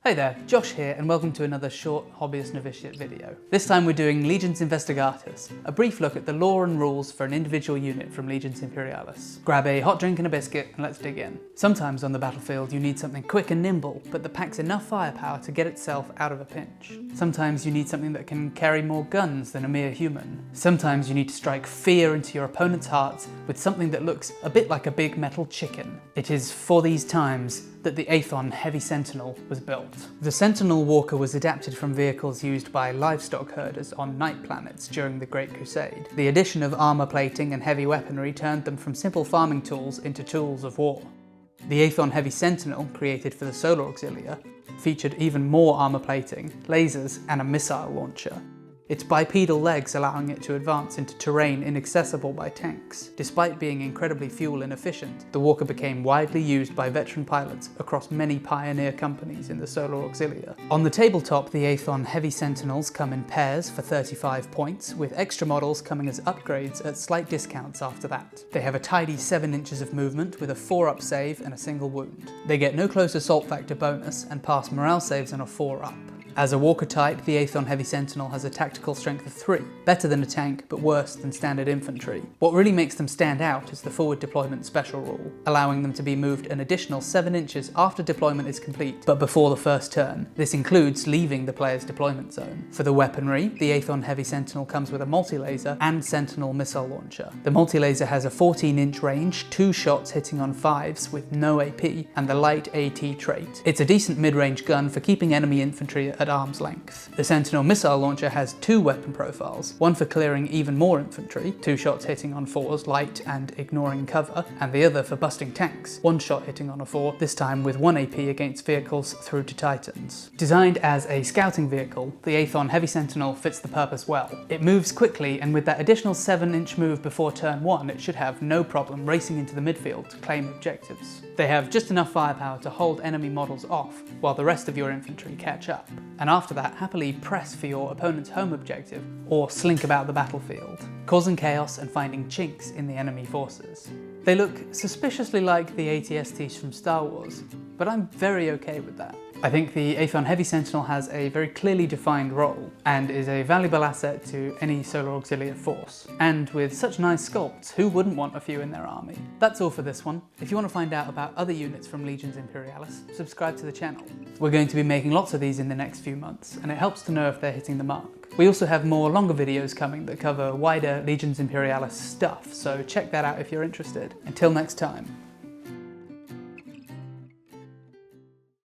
Hey there, Josh here and welcome to another short hobbyist novitiate video. This time we're doing Legions Investigatus, a brief look at the lore and rules for an individual unit from Legions Imperialis. Grab a hot drink and a biscuit and let's dig in. Sometimes on the battlefield you need something quick and nimble, but that packs enough firepower to get itself out of a pinch. Sometimes you need something that can carry more guns than a mere human. Sometimes you need to strike fear into your opponent's hearts with something that looks a bit like a big metal chicken. It is for these times that the Aethon Heavy Sentinel was built. The Sentinel Walker was adapted from vehicles used by livestock herders on night planets during the Great Crusade. The addition of armour plating and heavy weaponry turned them from simple farming tools into tools of war. The Aethon Heavy Sentinel, created for the Solar Auxilia, featured even more armour plating, lasers and a missile launcher. Its bipedal legs allowing it to advance into terrain inaccessible by tanks. Despite being incredibly fuel inefficient, the Walker became widely used by veteran pilots across many pioneer companies in the Solar Auxilia. On the tabletop, the Aethon Heavy Sentinels come in pairs for 35 points, with extra models coming as upgrades at slight discounts after that. They have a tidy 7 inches of movement with a 4-up save and a single wound. They get no close assault factor bonus and pass morale saves on a 4-up. As a walker type, the Aethon Heavy Sentinel has a tactical strength of 3, better than a tank but worse than standard infantry. What really makes them stand out is the forward deployment special rule, allowing them to be moved an additional 7 inches after deployment is complete, but before the first turn. This includes leaving the player's deployment zone. For the weaponry, the Aethon Heavy Sentinel comes with a multi-laser and Sentinel missile launcher. The multi-laser has a 14-inch range, 2 shots hitting on 5s with no AP, and the light AT trait. It's a decent mid-range gun for keeping enemy infantry at arm's length. The Sentinel missile launcher has 2 weapon profiles, one for clearing even more infantry, 2 shots hitting on 4s, light and ignoring cover, and the other for busting tanks, 1 shot hitting on a 4, this time with 1 AP against vehicles through to Titans. Designed as a scouting vehicle, the Aethon Heavy Sentinel fits the purpose well. It moves quickly, and with that additional 7-inch move before turn 1, it should have no problem racing into the midfield to claim objectives. They have just enough firepower to hold enemy models off, while the rest of your infantry catch up. And after that, happily press for your opponent's home objective or slink about the battlefield, causing chaos and finding chinks in the enemy forces. They look suspiciously like the AT-STs from Star Wars, but I'm very okay with that. I think the Aethon Heavy Sentinel has a very clearly defined role and is a valuable asset to any Solar Auxilia force. And with such nice sculpts, who wouldn't want a few in their army? That's all for this one. If you want to find out about other units from Legions Imperialis, subscribe to the channel. We're going to be making lots of these in the next few months, and it helps to know if they're hitting the mark. We also have more longer videos coming that cover wider Legions Imperialis stuff, so check that out if you're interested. Until next time.